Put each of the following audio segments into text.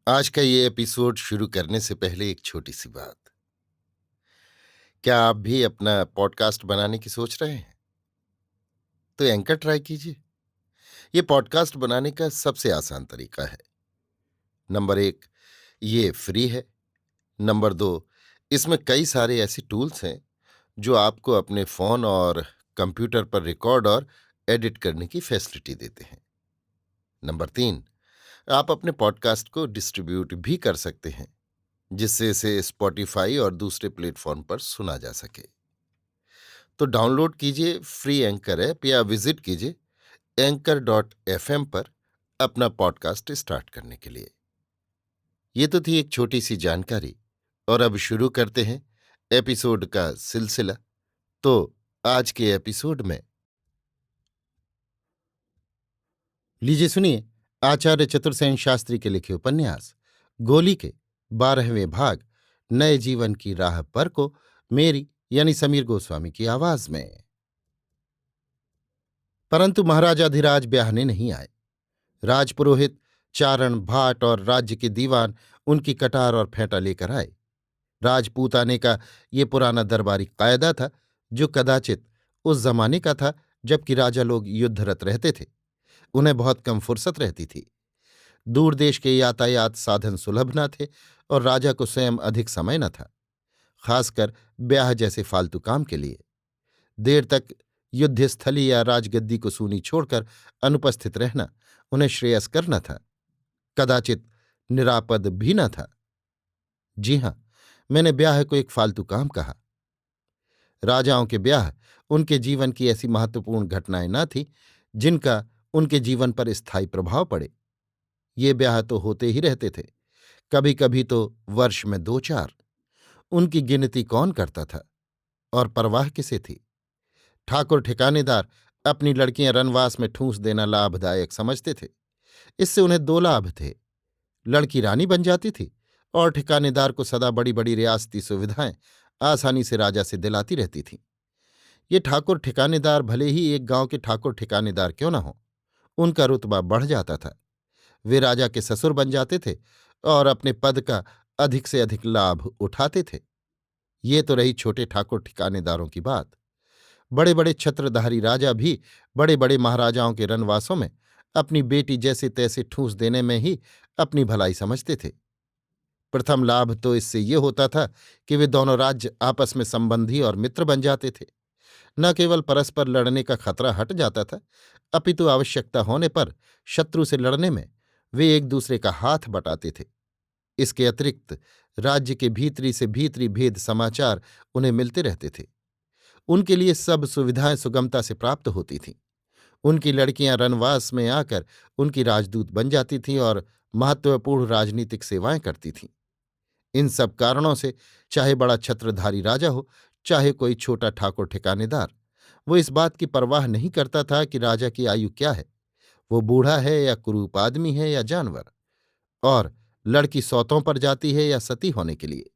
आज का ये एपिसोड शुरू करने से पहले एक छोटी सी बात। क्या आप भी अपना पॉडकास्ट बनाने की सोच रहे हैं? तो एंकर ट्राई कीजिए। ये पॉडकास्ट बनाने का सबसे आसान तरीका है। नंबर एक, ये फ्री है। नंबर दो, इसमें कई सारे ऐसे टूल्स हैं जो आपको अपने फोन और कंप्यूटर पर रिकॉर्ड और एडिट करने की फैसिलिटी देते हैं। नंबर तीन, आप अपने पॉडकास्ट को डिस्ट्रीब्यूट भी कर सकते हैं, जिससे इसे स्पॉटिफाई और दूसरे प्लेटफॉर्म पर सुना जा सके। तो डाउनलोड कीजिए फ्री एंकर ऐप या विजिट कीजिए anchor.fm पर अपना पॉडकास्ट स्टार्ट करने के लिए। ये तो थी एक छोटी सी जानकारी, और अब शुरू करते हैं एपिसोड का सिलसिला। तो आज के एपिसोड में लीजिए सुनिए आचार्य चतुर्सेन शास्त्री के लिखे उपन्यास गोली के 12वें भाग नए जीवन की राह पर को मेरी यानी समीर गोस्वामी की आवाज में। परंतु महाराजाधिराज ब्याहने नहीं आए। राजपुरोहित चारण भाट और राज्य के दीवान उनकी कटार और फेंटा लेकर आए। राजपूताने का ये पुराना दरबारी कायदा था, जो कदाचित उस जमाने का था जबकि राजा लोग युद्धरत रहते थे। उन्हें बहुत कम फुर्सत रहती थी। दूर देश के यातायात साधन सुलभ न थे और राजा को स्वयं अधिक समय न था, खासकर ब्याह जैसे फालतू काम के लिए। देर तक युद्धस्थली या राजगद्दी को सूनी छोड़कर अनुपस्थित रहना उन्हें श्रेयस्कर न था, कदाचित निरापद भी न था। जी हां, मैंने ब्याह को एक फालतू काम कहा। राजाओं के ब्याह उनके जीवन की ऐसी महत्वपूर्ण घटनाएं न थीं जिनका उनके जीवन पर स्थायी प्रभाव पड़े। ये ब्याह तो होते ही रहते थे, कभी कभी तो वर्ष में दो चार। उनकी गिनती कौन करता था, और परवाह किसे थी। ठाकुर ठिकानेदार अपनी लड़कियां रनवास में ठूंस देना लाभदायक समझते थे। इससे उन्हें दो लाभ थे। लड़की रानी बन जाती थी और ठिकानेदार को सदा बड़ी बड़ी रियासती सुविधाएं आसानी से राजा से दिलाती रहती थीं। ये ठाकुर ठिकानेदार भले ही एक गांव के ठाकुर ठिकानेदार क्यों न हो, उनका रुतबा बढ़ जाता था। वे राजा के ससुर बन जाते थे और अपने पद का अधिक से अधिक लाभ उठाते थे। ये तो रही छोटे ठाकुर ठिकानेदारों की बात। बड़े बड़े छत्रधारी राजा भी बड़े बड़े महाराजाओं के रनवासों में अपनी बेटी जैसे तैसे ठूंस देने में ही अपनी भलाई समझते थे। प्रथम लाभ तो इससे ये होता था कि वे दोनों राज्य आपस में संबंधी और मित्र बन जाते थे। न केवल परस्पर लड़ने का खतरा हट जाता था, अपितु आवश्यकता होने पर शत्रु से लड़ने में वे एक दूसरे का हाथ बटाते थे। इसके अतिरिक्त राज्य के भीतरी से भीतरी भेद समाचार उन्हें मिलते रहते थे। उनके लिए सब सुविधाएं सुगमता से प्राप्त होती थीं। उनकी लड़कियां रनवास में आकर उनकी राजदूत बन जाती थीं और महत्वपूर्ण राजनीतिक सेवाएं करती थीं। इन सब कारणों से चाहे बड़ा छत्रधारी राजा हो, चाहे कोई छोटा ठाकुर ठिकानेदार, वो इस बात की परवाह नहीं करता था कि राजा की आयु क्या है, वो बूढ़ा है या कुरूप आदमी है या जानवर, और लड़की सौतों पर जाती है या सती होने के लिए।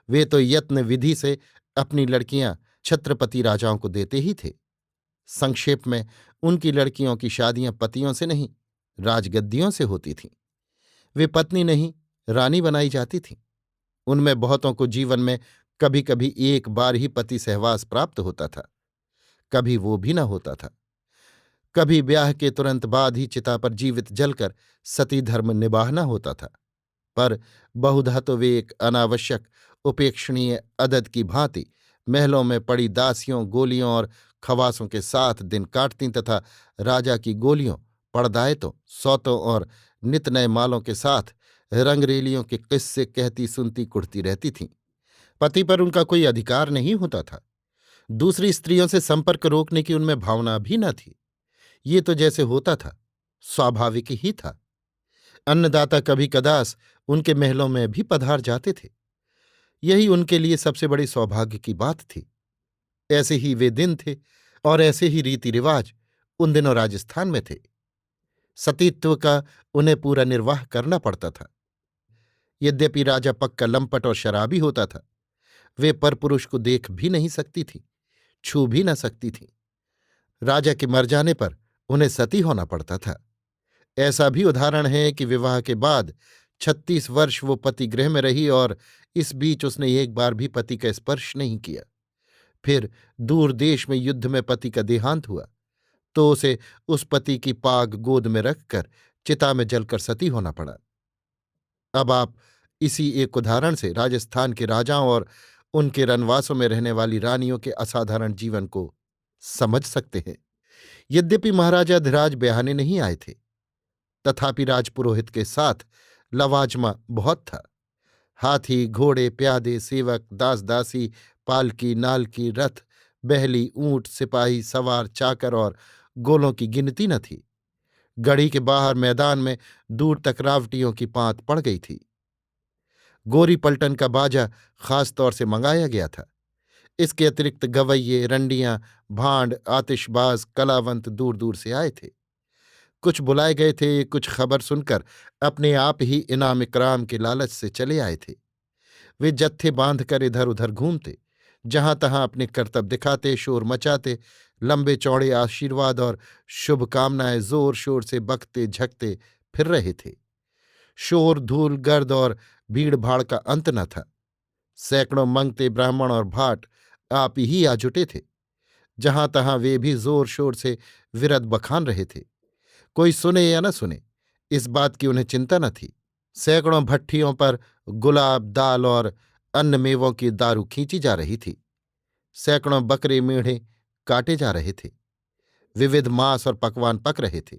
वे तो यत्न विधि से अपनी लड़कियां छत्रपति राजाओं को देते ही थे। संक्षेप में, उनकी लड़कियों की शादियां पतियों से नहीं, राजगद्दियों से होती थीं। वे पत्नी नहीं, रानी बनाई जाती थीं। उनमें बहुतों को जीवन में कभी कभी एक बार ही पति सहवास प्राप्त होता था, कभी वो भी न होता था। कभी ब्याह के तुरंत बाद ही चिता पर जीवित जलकर सती धर्म निभाना होता था। पर बहुधा तो वे एक अनावश्यक उपेक्षणीय अदद की भांति महलों में पड़ी दासियों, गोलियों और खवासों के साथ दिन काटती तथा राजा की गोलियों, पड़दायतों, सौतों और नित नए मालों के साथ रंगरेलियों के किस्से कहती सुनती कुढ़ती रहती थीं। पति पर उनका कोई अधिकार नहीं होता था। दूसरी स्त्रियों से संपर्क रोकने की उनमें भावना भी न थी। ये तो जैसे होता था, स्वाभाविक ही था। अन्नदाता कभी कदास उनके महलों में भी पधार जाते थे। यही उनके लिए सबसे बड़ी सौभाग्य की बात थी। ऐसे ही वे दिन थे और ऐसे ही रीति रिवाज उन दिनों राजस्थान में थे। सतीत्व का उन्हें पूरा निर्वाह करना पड़ता था। यद्यपि राजा पक्का लंपट और शराबी होता था, वे परपुरुष को देख भी नहीं सकती थी, छू भी न सकती थी। राजा के मर जाने पर उन्हें सती होना पड़ता था। ऐसा भी उदाहरण है कि विवाह के बाद 36 वर्ष वो पति गृह में रही और इस बीच उसने एक बार भी पति का स्पर्श नहीं किया। फिर दूर देश में युद्ध में पति का देहांत हुआ तो उसे उस पति की पाग गोद में रखकर चिता में जलकर सती होना पड़ा। अब आप इसी एक उदाहरण से राजस्थान के राजाओं और उनके रनवासों में रहने वाली रानियों के असाधारण जीवन को समझ सकते हैं। यद्यपि महाराजा धिराज ब्याहने नहीं आए थे, तथापि राजपुरोहित के साथ लवाजमा बहुत था। हाथी, घोड़े, प्यादे, सेवक, दास दासी, पालकी, नालकी, रथ, बहली, ऊंट, सिपाही, सवार, चाकर और गोलों की गिनती न थी। गढ़ी के बाहर मैदान में दूर तक रावटियों की पांत पड़ गई थी। गोरी पलटन का बाजा खास तौर से मंगाया गया था। इसके अतिरिक्त गवैये, रंडियां, भांड, आतिशबाज, कलावंत दूर दूर से आए थे। कुछ बुलाए गए थे, कुछ खबर सुनकर अपने आप ही इनाम इकराम के लालच से चले आए थे। वे जत्थे बांधकर इधर उधर घूमते, जहां तहां अपने करतब दिखाते, शोर मचाते, लंबे चौड़े आशीर्वाद और शुभकामनाएं जोर शोर से बकते झकते फिर रहे थे। शोर, धूल, गर्द और भीड़ भाड़ का अंत न था। सैकड़ों मंगते ब्राह्मण और भाट आप ही आ जुटे थे। जहां तहां वे भी जोर शोर से विरद बखान रहे थे। कोई सुने या न सुने, इस बात की उन्हें चिंता न थी। सैकड़ों भट्ठियों पर गुलाब, दाल और अन्न मेवों की दारू खींची जा रही थी। सैकड़ों बकरे मेढ़े काटे जा रहे थे। विविध मांस और पकवान पक रहे थे।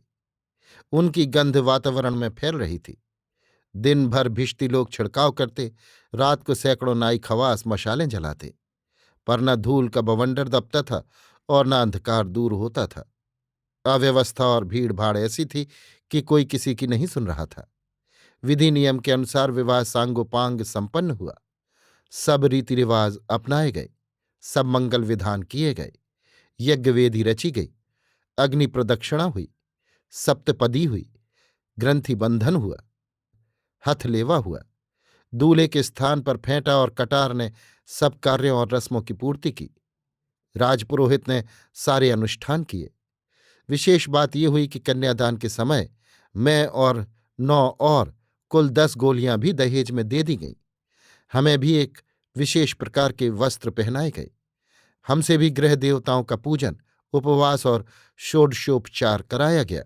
उनकी गंध वातावरण में फैल रही थी। दिन भर भिश्ती लोग छिड़काव करते, रात को सैकड़ों नाई खवास मशालें जलाते, पर न धूल का बवंडर दबता था और न अंधकार दूर होता था। अव्यवस्था और भीड़ भाड़ ऐसी थी कि कोई किसी की नहीं सुन रहा था। विधि नियम के अनुसार विवाह सांगोपांग संपन्न हुआ। सब रीति रिवाज अपनाए गए, सब मंगल विधान किए गए, यज्ञ वेदी रची गई, अग्नि प्रदक्षिणा हुई, सप्तपदी हुई, ग्रंथि बंधन हुआ, हथलेवा हुआ। दूल्हे के स्थान पर फेंटा और कटार ने सब कार्यों और रस्मों की पूर्ति की। राजपुरोहित ने सारे अनुष्ठान किए। विशेष बात यह हुई कि कन्यादान के समय मैं और 9 और कुल 10 गोलियां भी दहेज में दे दी गईं। हमें भी एक विशेष प्रकार के वस्त्र पहनाए गए। हमसे भी गृह देवताओं का पूजन, उपवास और षोडशोपचार कराया गया।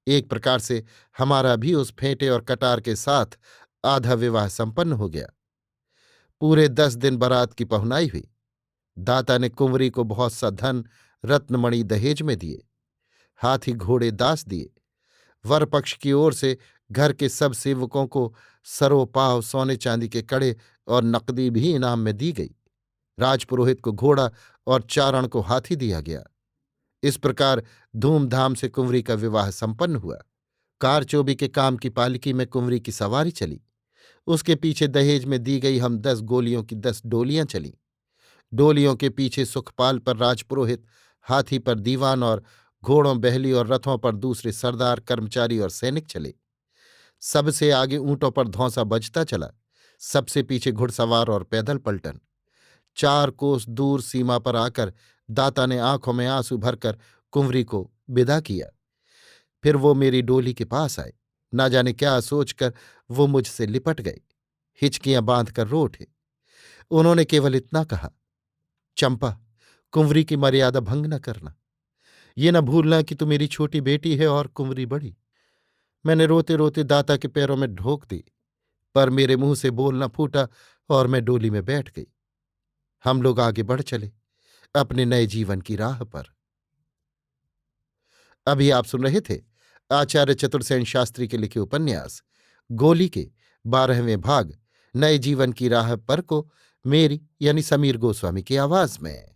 एक प्रकार से हमारा भी उस फेंटे और कटार के साथ आधा विवाह संपन्न हो गया। पूरे 10 दिन बारात की पहुनाई हुई। दाता ने कुंवरी को बहुत सा धन, रत्नमणि दहेज में दिए। हाथी, घोड़े, दास दिए। वर पक्ष की ओर से घर के सब सेवकों को सरोपाव, सोने चांदी के कड़े और नकदी भी इनाम में दी गई। राजपुरोहित को घोड़ा और चारण को हाथी दिया गया। इस प्रकार धूमधाम से कुंवरी का विवाह संपन्न हुआ। कारचोबी के काम की पालकी में कुंवरी की सवारी चली। उसके पीछे दहेज में दी गई हम 10 गोलियों की 10 डोलियां चलीं। डोलियों के पीछे सुखपाल पर राजपुरोहित, हाथी पर दीवान और घोड़ों, बहली और रथों पर दूसरे सरदार, कर्मचारी और सैनिक चले। सबसे आगे ऊंटों पर धौंसा बजता चला, सबसे पीछे घुड़सवार और पैदल पलटन। 4 कोस दूर सीमा पर आकर दाता ने आंखों में आंसू भरकर कुंवरी को विदा किया। फिर वो मेरी डोली के पास आए। ना जाने क्या सोचकर वो मुझसे लिपट गए, हिचकियां बांधकर रो उठे। उन्होंने केवल इतना कहा, चंपा, कुंवरी की मर्यादा भंग न करना। ये न भूलना कि तू मेरी छोटी बेटी है और कुंवरी बड़ी। मैंने रोते रोते दाता के पैरों में ढोक दी, पर मेरे मुंह से बोल न फूटा और मैं डोली में बैठ गई। हम लोग आगे बढ़ चले अपने नए जीवन की राह पर। अभी आप सुन रहे थे आचार्य चतुर्सेन शास्त्री के लिखे उपन्यास गोली के 12वें भाग नए जीवन की राह पर को मेरी यानी समीर गोस्वामी की आवाज में।